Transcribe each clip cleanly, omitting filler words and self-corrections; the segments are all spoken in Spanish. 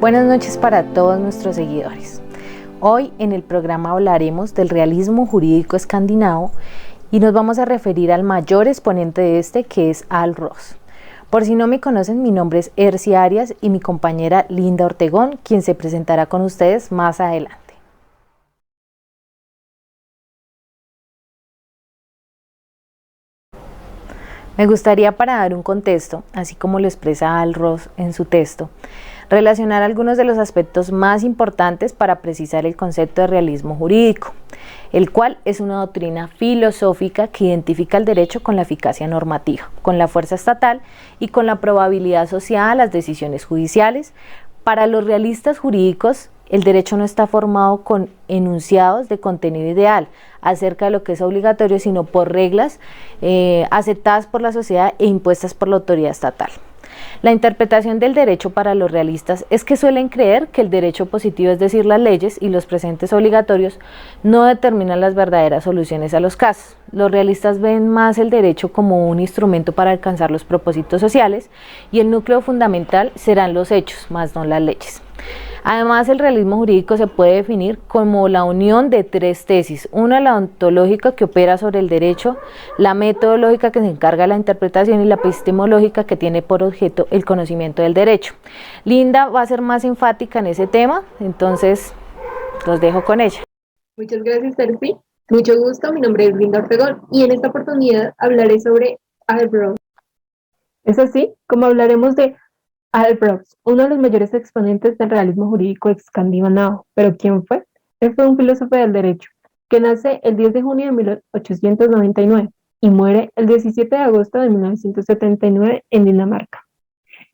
Buenas noches para todos nuestros seguidores. Hoy en el programa hablaremos del realismo jurídico escandinavo y nos vamos a referir al mayor exponente de este, que es Al Ross. Por si no me conocen, mi nombre es Erci Arias y mi compañera Linda Ortegón, quien se presentará con ustedes más adelante. Me gustaría, para dar un contexto, así como lo expresa Al Ross en su texto, relacionar algunos de los aspectos más importantes para precisar el concepto de realismo jurídico, el cual es una doctrina filosófica que identifica el derecho con la eficacia normativa, con la fuerza estatal y con la probabilidad asociada a las decisiones judiciales. Para los realistas jurídicos, el derecho no está formado con enunciados de contenido ideal acerca de lo que es obligatorio, sino por reglas aceptadas por la sociedad e impuestas por la autoridad estatal. La interpretación del derecho para los realistas es que suelen creer que el derecho positivo, es decir, las leyes y los presentes obligatorios, no determinan las verdaderas soluciones a los casos. Los realistas ven más el derecho como un instrumento para alcanzar los propósitos sociales y el núcleo fundamental serán los hechos, más no las leyes. Además, el realismo jurídico se puede definir como la unión de tres tesis: una, la ontológica, que opera sobre el derecho; la metodológica, que se encarga de la interpretación; y la epistemológica, que tiene por objeto el conocimiento del derecho. Linda va a ser más enfática en ese tema, entonces los dejo con ella. Muchas gracias, Erci. Mucho gusto, mi nombre es Linda Ortegón y en esta oportunidad hablaré sobre Al Ross. Es así como hablaremos de Al Ross, uno de los mayores exponentes del realismo jurídico escandinavo. ¿Pero quién fue? Él fue un filósofo del derecho que nace el 10 de junio de 1899 y muere el 17 de agosto de 1979 en Dinamarca.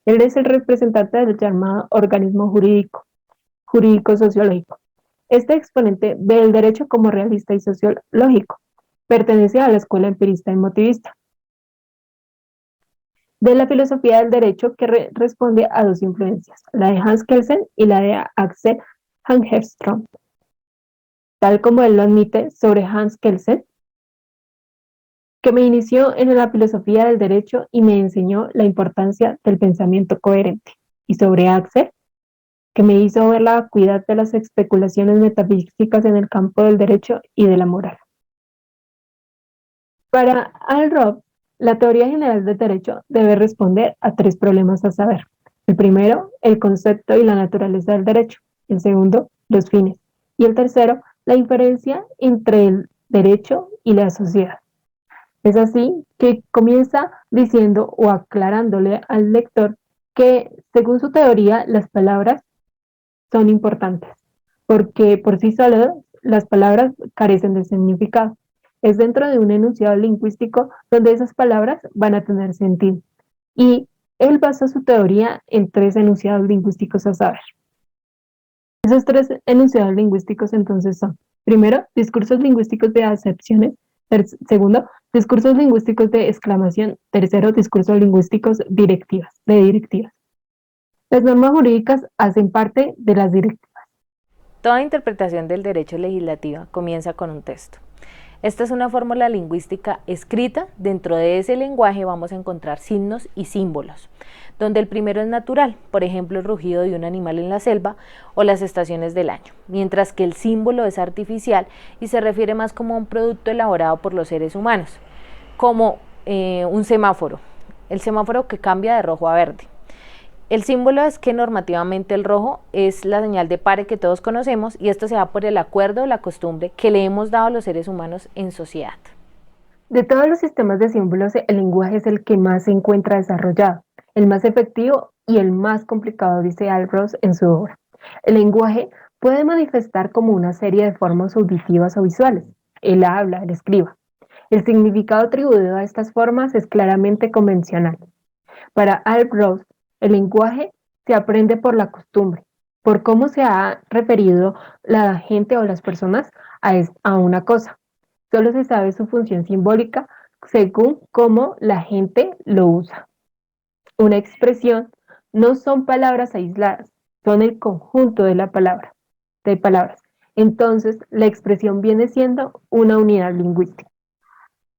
Él es el representante del llamado organismo jurídico-sociológico. Este exponente ve el derecho como realista y sociológico. Pertenece a la escuela empirista y motivista de la filosofía del derecho, que responde a dos influencias, la de Hans Kelsen y la de Axel Angerström. Tal como él lo admite sobre Hans Kelsen, que me inició en la filosofía del derecho y me enseñó la importancia del pensamiento coherente, y sobre Axel, que me hizo ver la acuidad de las especulaciones metafísicas en el campo del derecho y de la moral. Para Al Ross, la teoría general del derecho debe responder a tres problemas a saber. El primero, el concepto y la naturaleza del derecho. El segundo, los fines. Y el tercero, la inferencia entre el derecho y la sociedad. Es así que comienza diciendo o aclarándole al lector que, según su teoría, las palabras son importantes, porque por sí solas las palabras carecen de significado. Es dentro de un enunciado lingüístico donde esas palabras van a tener sentido. Y él basa su teoría en tres enunciados lingüísticos a saber. Esos tres enunciados lingüísticos entonces son: primero, discursos lingüísticos de acepciones; segundo, discursos lingüísticos de exclamación; tercero, discursos lingüísticos de directivas. Las normas jurídicas hacen parte de las directivas. Toda interpretación del derecho legislativa comienza con un texto. Esta es una fórmula lingüística escrita. Dentro de ese lenguaje vamos a encontrar signos y símbolos, donde el primero es natural, por ejemplo, el rugido de un animal en la selva o las estaciones del año, mientras que el símbolo es artificial y se refiere más como a un producto elaborado por los seres humanos, como un semáforo, el semáforo que cambia de rojo a verde. El símbolo es que normativamente el rojo es la señal de pare que todos conocemos, y esto se da por el acuerdo o la costumbre que le hemos dado a los seres humanos en sociedad. De todos los sistemas de símbolos, el lenguaje es el que más se encuentra desarrollado, el más efectivo y el más complicado, dice Al Ross en su obra. El lenguaje puede manifestar como una serie de formas auditivas o visuales. Él habla, él escriba. El significado atribuido a estas formas es claramente convencional. Para Al Ross, el lenguaje se aprende por la costumbre, por cómo se ha referido la gente o las personas a una cosa. Solo se sabe su función simbólica según cómo la gente lo usa. Una expresión no son palabras aisladas, son el conjunto de palabras. Entonces, la expresión viene siendo una unidad lingüística.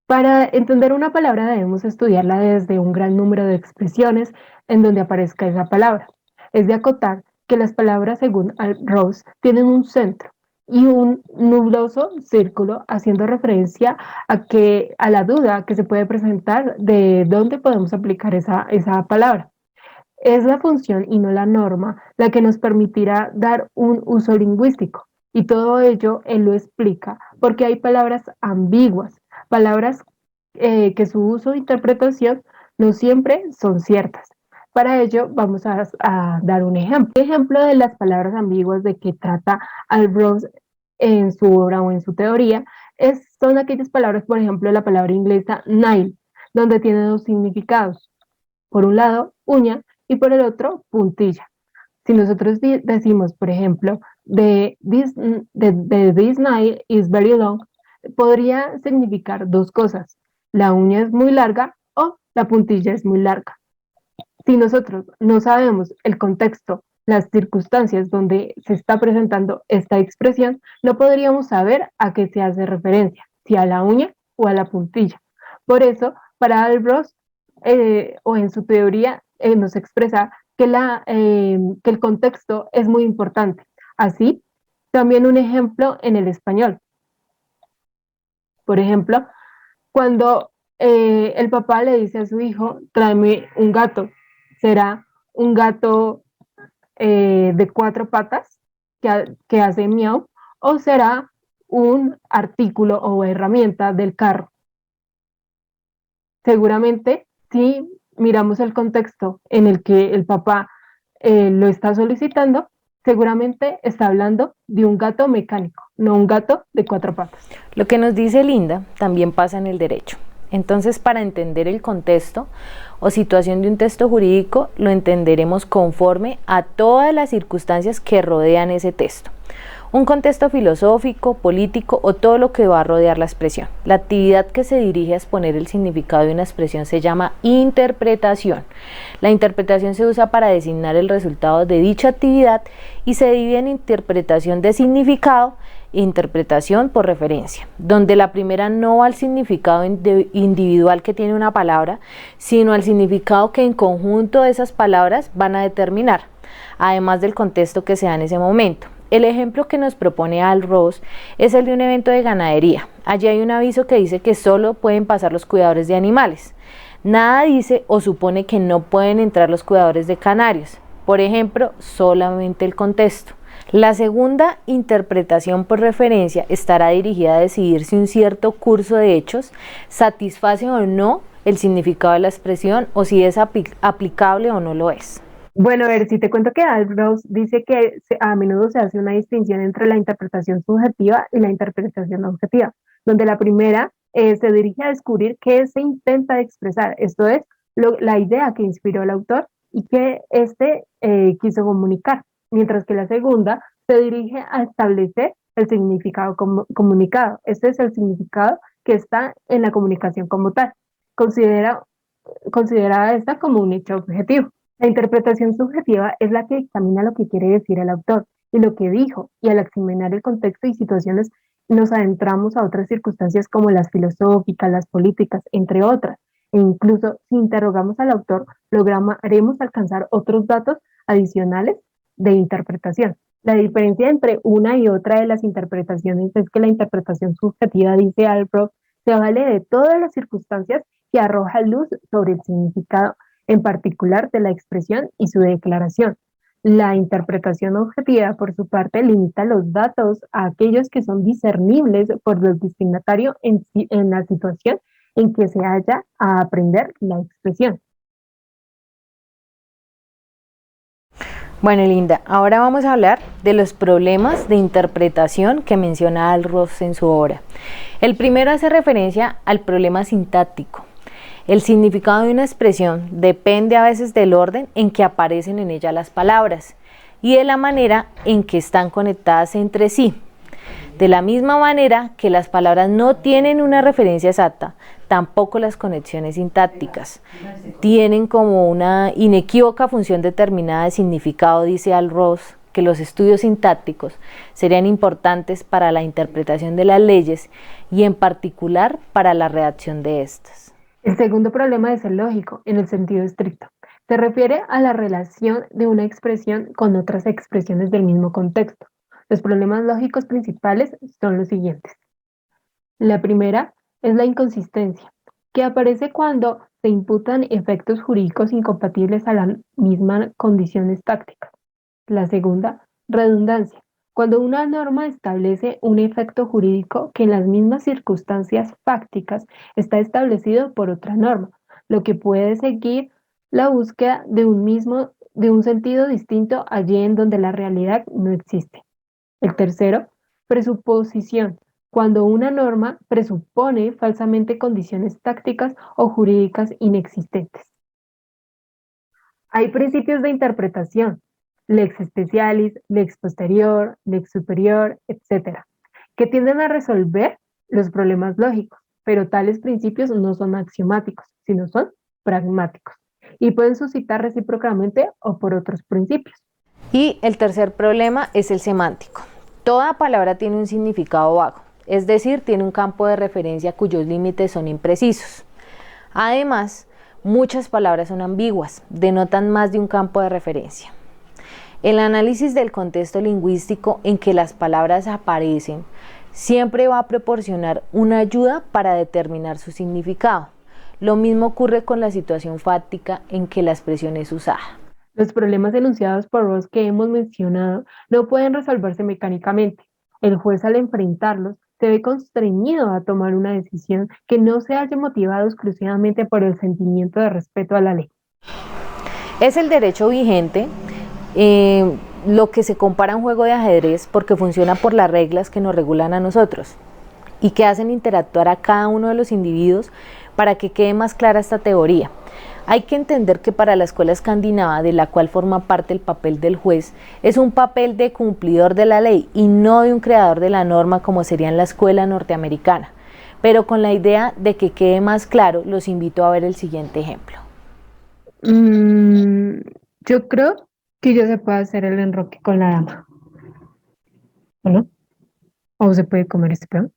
Para entender una palabra debemos estudiarla desde un gran número de expresiones en donde aparezca esa palabra. Es de acotar que las palabras, según Rose, tienen un centro y un nuloso círculo, haciendo referencia a la duda que se puede presentar de dónde podemos aplicar esa palabra. Es la función y no la norma la que nos permitirá dar un uso lingüístico. Y todo ello él lo explica porque hay palabras ambiguas, palabras que su uso e interpretación no siempre son ciertas. Para ello vamos a dar un ejemplo. Ejemplo de las palabras ambiguas de que trata Albrose en su obra o en su teoría son aquellas palabras, por ejemplo, la palabra inglesa nail, donde tiene dos significados. Por un lado, uña, y por el otro, puntilla. Si nosotros decimos, por ejemplo, this nail is very long, podría significar dos cosas. La uña es muy larga o la puntilla es muy larga. Si nosotros no sabemos el contexto, las circunstancias donde se está presentando esta expresión, no podríamos saber a qué se hace referencia, si a la uña o a la puntilla. Por eso, para Albrose, o en su teoría, nos expresa que el contexto es muy importante. Así, también un ejemplo en el español. Por ejemplo, cuando el papá le dice a su hijo, tráeme un gato, ¿será un gato de 4 patas que hace miau o será un artículo o herramienta del carro? Seguramente, si miramos el contexto en el que el papá lo está solicitando, seguramente está hablando de un gato mecánico, no un gato de 4 patas. Lo que nos dice Linda también pasa en el derecho. Entonces, para entender el contexto o situación de un texto jurídico, lo entenderemos conforme a todas las circunstancias que rodean ese texto. Un contexto filosófico, político o todo lo que va a rodear la expresión. La actividad que se dirige a exponer el significado de una expresión se llama interpretación. La interpretación se usa para designar el resultado de dicha actividad y se divide en interpretación de significado e interpretación por referencia, donde la primera no va al significado individual que tiene una palabra, sino al significado que en conjunto de esas palabras van a determinar, además del contexto que se da en ese momento. El ejemplo que nos propone Albrose es el de un evento de ganadería. Allí hay un aviso que dice que solo pueden pasar los cuidadores de animales. Nada dice o supone que no pueden entrar los cuidadores de canarios. Por ejemplo, solamente el contexto. La segunda interpretación por referencia estará dirigida a decidir si un cierto curso de hechos satisface o no el significado de la expresión o si es aplicable o no lo es. Bueno, a ver, si te cuento que Albrose dice que a menudo se hace una distinción entre la interpretación subjetiva y la interpretación objetiva, donde la primera se dirige a descubrir qué se intenta expresar, esto es, la idea que inspiró al autor y que éste quiso comunicar, mientras que la segunda se dirige a establecer el significado comunicado. Este es el significado que está en la comunicación como tal, considerada esta como un hecho objetivo. La interpretación subjetiva es la que examina lo que quiere decir el autor y lo que dijo, y al examinar el contexto y situaciones nos adentramos a otras circunstancias como las filosóficas, las políticas, entre otras, e incluso si interrogamos al autor, lograremos alcanzar otros datos adicionales de interpretación. La diferencia entre una y otra de las interpretaciones es que la interpretación subjetiva, dice Albrose, se vale de todas las circunstancias que arroja luz sobre el significado en particular de la expresión y su declaración. La interpretación objetiva, por su parte, limita los datos a aquellos que son discernibles por el destinatario en la situación en que se halla a aprender la expresión. Bueno, Linda, ahora vamos a hablar de los problemas de interpretación que menciona Albrose en su obra. El primero hace referencia al problema sintáctico. El significado de una expresión depende a veces del orden en que aparecen en ella las palabras y de la manera en que están conectadas entre sí. De la misma manera que las palabras no tienen una referencia exacta, tampoco las conexiones sintácticas tienen como una inequívoca función determinada de significado, dice Albrose, que los estudios sintácticos serían importantes para la interpretación de las leyes y en particular para la redacción de estas. El segundo problema es el lógico, en el sentido estricto. Se refiere a la relación de una expresión con otras expresiones del mismo contexto. Los problemas lógicos principales son los siguientes. La primera es la inconsistencia, que aparece cuando se imputan efectos jurídicos incompatibles a las mismas condiciones tácticas. La segunda, redundancia, cuando una norma establece un efecto jurídico que en las mismas circunstancias fácticas está establecido por otra norma, lo que puede seguir la búsqueda de un sentido distinto allí en donde la realidad no existe. El tercero, presuposición, cuando una norma presupone falsamente condiciones tácticas o jurídicas inexistentes. Hay principios de interpretación, lex specialis, lex posterior, lex superior, etc., que tienden a resolver los problemas lógicos, pero tales principios no son axiomáticos, sino son pragmáticos y pueden suscitar recíprocamente o por otros principios. Y el tercer problema es el semántico. Toda palabra tiene un significado vago, es decir, tiene un campo de referencia cuyos límites son imprecisos. Además, muchas palabras son ambiguas, denotan más de un campo de referencia. El análisis del contexto lingüístico en que las palabras aparecen siempre va a proporcionar una ayuda para determinar su significado. Lo mismo ocurre con la situación fáctica en que la expresión es usada. Los problemas enunciados por Ross que hemos mencionado no pueden resolverse mecánicamente. El juez, al enfrentarlos, se ve constreñido a tomar una decisión que no se haya motivado exclusivamente por el sentimiento de respeto a la ley. Es el derecho vigente lo que se compara a un juego de ajedrez porque funciona por las reglas que nos regulan a nosotros y que hacen interactuar a cada uno de los individuos para que quede más clara esta teoría. Hay que entender que para la escuela escandinava, de la cual forma parte el papel del juez, es un papel de cumplidor de la ley y no de un creador de la norma como sería en la escuela norteamericana. Pero con la idea de que quede más claro, los invito a ver el siguiente ejemplo. Yo creo que ya se puede hacer el enroque con la dama. ¿O no? ¿O se puede comer este peón?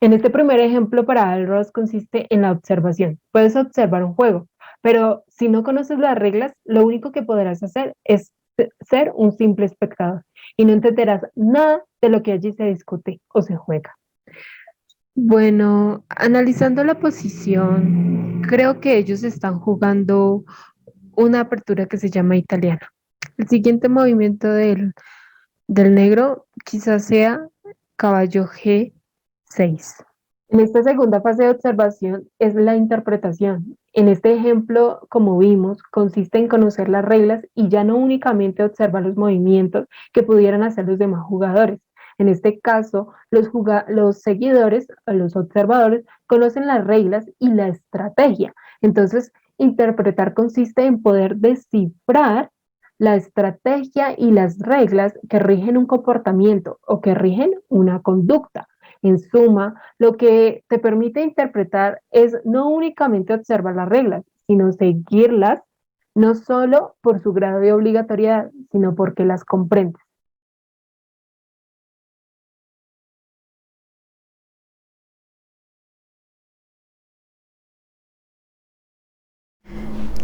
En este primer ejemplo para Alros consiste en la observación. Puedes observar un juego, pero si no conoces las reglas, lo único que podrás hacer es ser un simple espectador y no entenderás nada de lo que allí se discute o se juega. Bueno, analizando la posición, creo que ellos están jugando una apertura que se llama italiana. El siguiente movimiento del negro quizás sea caballo G6. En esta segunda fase de observación es la interpretación. En este ejemplo, como vimos, consiste en conocer las reglas y ya no únicamente observar los movimientos que pudieran hacer los demás jugadores. En este caso, los seguidores, los observadores, conocen las reglas y la estrategia. Entonces, interpretar consiste en poder descifrar la estrategia y las reglas que rigen un comportamiento o que rigen una conducta. En suma, lo que te permite interpretar es no únicamente observar las reglas, sino seguirlas, no solo por su grado de obligatoriedad, sino porque las comprendes.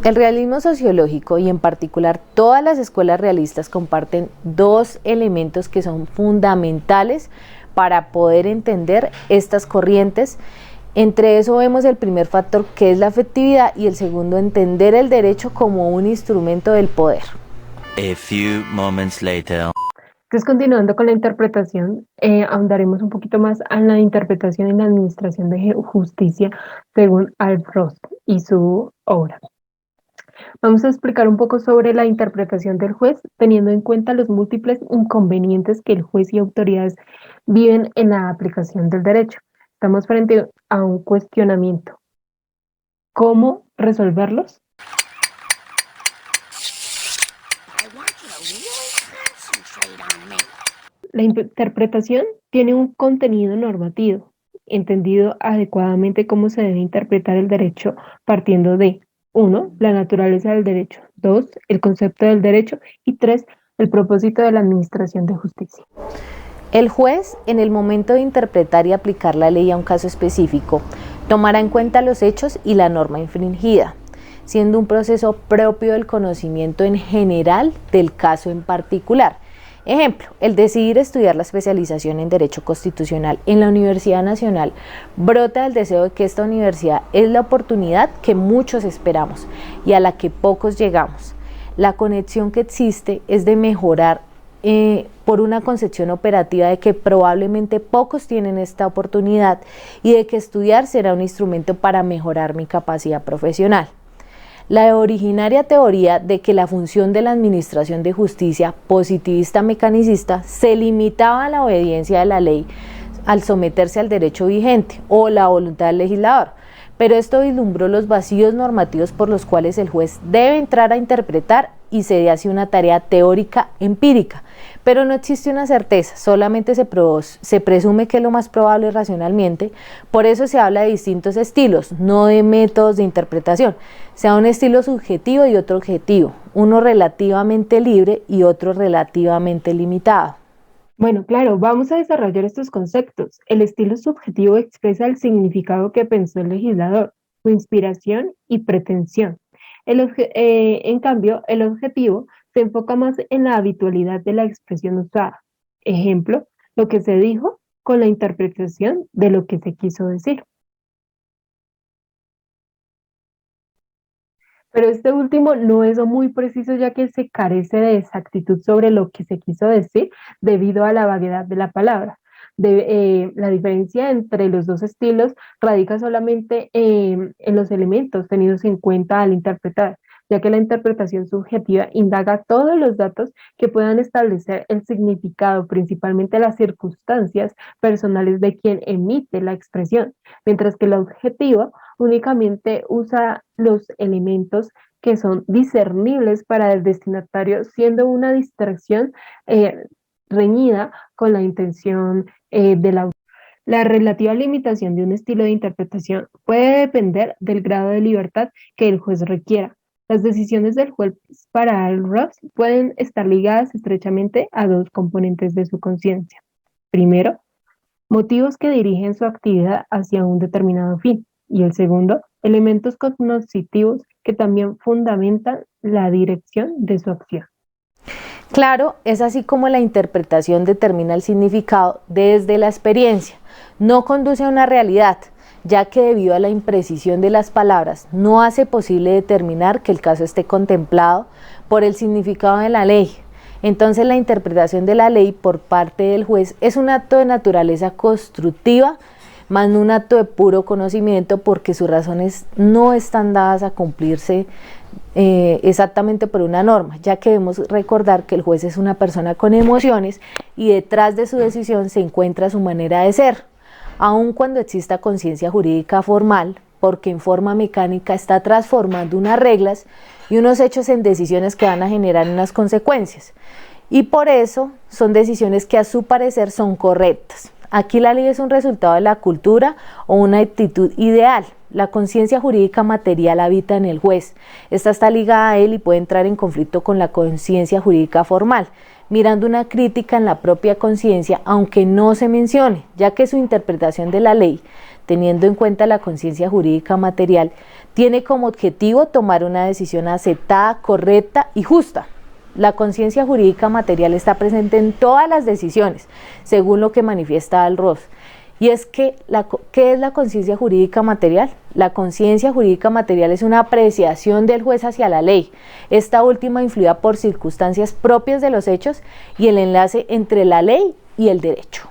El realismo sociológico y en particular todas las escuelas realistas comparten dos elementos que son fundamentales para poder entender estas corrientes. Entre eso vemos el primer factor, que es la afectividad, y el segundo, entender el derecho como un instrumento del poder. A few moments later. Entonces, continuando con la interpretación, ahondaremos un poquito más en la interpretación y la administración de justicia según Alf Ross y su obra. Vamos a explicar un poco sobre la interpretación del juez, teniendo en cuenta los múltiples inconvenientes que el juez y autoridades viven en la aplicación del derecho. Estamos frente a un cuestionamiento. ¿Cómo resolverlos? La interpretación tiene un contenido normativo, entendido adecuadamente cómo se debe interpretar el derecho partiendo de 1. La naturaleza del derecho. 2. El concepto del derecho. Y 3. El propósito de la administración de justicia. El juez, en el momento de interpretar y aplicar la ley a un caso específico, tomará en cuenta los hechos y la norma infringida. siendo un proceso propio del conocimiento en general del caso en particular. Ejemplo, el decidir estudiar la especialización en Derecho Constitucional en la Universidad Nacional brota del deseo de que esta universidad es la oportunidad que muchos esperamos y a la que pocos llegamos. La conexión que existe es de mejorar por una concepción operativa de que probablemente pocos tienen esta oportunidad y de que estudiar será un instrumento para mejorar mi capacidad profesional. La originaria teoría de que la función de la administración de justicia positivista mecanicista se limitaba a la obediencia de la ley al someterse al derecho vigente o la voluntad del legislador, pero esto vislumbró los vacíos normativos por los cuales el juez debe entrar a interpretar y se hace una tarea teórica empírica, pero no existe una certeza, solamente se presume que es lo más probable racionalmente. Por eso se habla de distintos estilos, no de métodos de interpretación, sea un estilo subjetivo y otro objetivo, uno relativamente libre y otro relativamente limitado. Bueno, claro, vamos a desarrollar estos conceptos. El estilo subjetivo expresa el significado que pensó el legislador, su inspiración y pretensión. En cambio, el objetivo se enfoca más en la habitualidad de la expresión usada. Ejemplo, lo que se dijo con la interpretación de lo que se quiso decir. Pero este último no es muy preciso, ya que se carece de exactitud sobre lo que se quiso decir debido a la vaguedad de la palabra. La diferencia entre los dos estilos radica solamente en los elementos tenidos en cuenta al interpretar, ya que la interpretación subjetiva indaga todos los datos que puedan establecer el significado, principalmente las circunstancias personales de quien emite la expresión, mientras que la objetiva únicamente usa los elementos que son discernibles para el destinatario, siendo una distracción reñida con la intención del autor. La relativa limitación de un estilo de interpretación puede depender del grado de libertad que el juez requiera. Las decisiones del juez para el Ross pueden estar ligadas estrechamente a dos componentes de su conciencia. Primero, motivos que dirigen su actividad hacia un determinado fin. Y el segundo, elementos cognitivos que también fundamentan la dirección de su acción. Claro, es así como la interpretación determina el significado desde la experiencia, no conduce a una realidad, ya que debido a la imprecisión de las palabras no hace posible determinar que el caso esté contemplado por el significado de la ley. Entonces la interpretación de la ley por parte del juez es un acto de naturaleza constructiva, más no un acto de puro conocimiento, porque sus razones no están dadas a cumplirse exactamente por una norma, ya que debemos recordar que el juez es una persona con emociones y detrás de su decisión se encuentra su manera de ser, aun cuando exista conciencia jurídica formal, porque en forma mecánica está transformando unas reglas y unos hechos en decisiones que van a generar unas consecuencias, y por eso son decisiones que a su parecer son correctas. Aquí la ley es un resultado de la cultura o una actitud ideal. La conciencia jurídica material habita en el juez. Esta está ligada a él y puede entrar en conflicto con la conciencia jurídica formal, mirando una crítica en la propia conciencia, aunque no se mencione, ya que su interpretación de la ley, teniendo en cuenta la conciencia jurídica material, tiene como objetivo tomar una decisión aceptada, correcta y justa. La conciencia jurídica material está presente en todas las decisiones, según lo que manifiesta Al-Ross. Y es que, ¿qué es la conciencia jurídica material? La conciencia jurídica material es una apreciación del juez hacia la ley, esta última influida por circunstancias propias de los hechos y el enlace entre la ley y el derecho.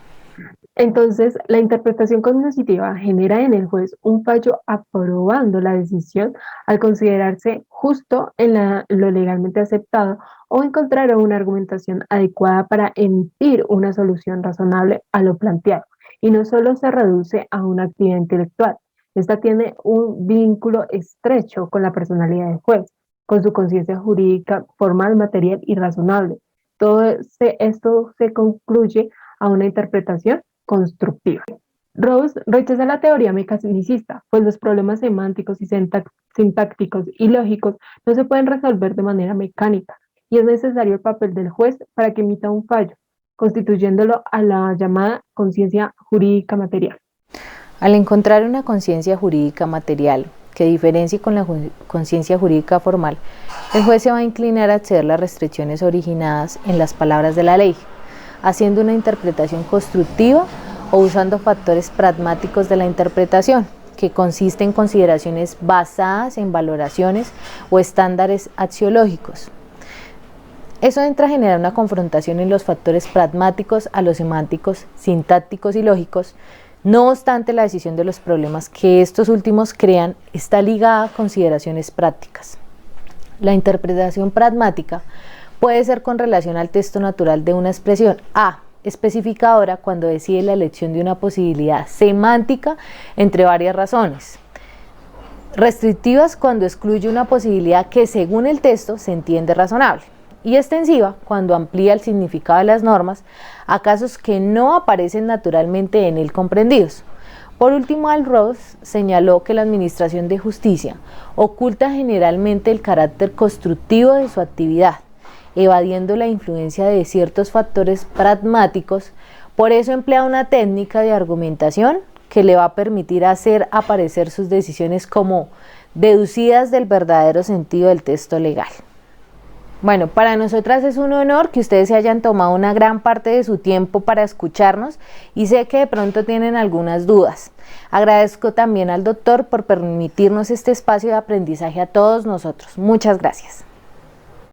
Entonces, la interpretación cognitiva genera en el juez un fallo aprobando la decisión al considerarse justo en lo legalmente aceptado o encontrar una argumentación adecuada para emitir una solución razonable a lo planteado. Y no solo se reduce a una actividad intelectual, esta tiene un vínculo estrecho con la personalidad del juez, con su conciencia jurídica formal, material y razonable. Esto se concluye a una interpretación constructiva. Rawls rechaza la teoría mecanicista, pues los problemas semánticos y sintácticos y lógicos no se pueden resolver de manera mecánica, y es necesario el papel del juez para que emita un fallo, constituyéndolo a la llamada conciencia jurídica material. Al encontrar una conciencia jurídica material, que diferencie con la conciencia jurídica formal, el juez se va a inclinar a acceder a las restricciones originadas en las palabras de la ley, haciendo una interpretación constructiva o usando factores pragmáticos de la interpretación, que consiste en consideraciones basadas en valoraciones o estándares axiológicos. Eso entra a generar una confrontación en los factores pragmáticos a los semánticos, sintácticos y lógicos. No obstante, la decisión de los problemas que estos últimos crean está ligada a consideraciones prácticas. La interpretación pragmática puede ser con relación al texto natural de una expresión especificadora cuando decide la elección de una posibilidad semántica entre varias razones. Restrictivas cuando excluye una posibilidad que según el texto se entiende razonable. Y extensiva cuando amplía el significado de las normas a casos que no aparecen naturalmente en él comprendidos. Por último, Al-Ross señaló que la Administración de Justicia oculta generalmente el carácter constructivo de su actividad, evadiendo la influencia de ciertos factores pragmáticos. Por eso emplea una técnica de argumentación que le va a permitir hacer aparecer sus decisiones como deducidas del verdadero sentido del texto legal. Bueno, para nosotras es un honor que ustedes se hayan tomado una gran parte de su tiempo para escucharnos y sé que de pronto tienen algunas dudas. Agradezco también al doctor por permitirnos este espacio de aprendizaje a todos nosotros. Muchas gracias.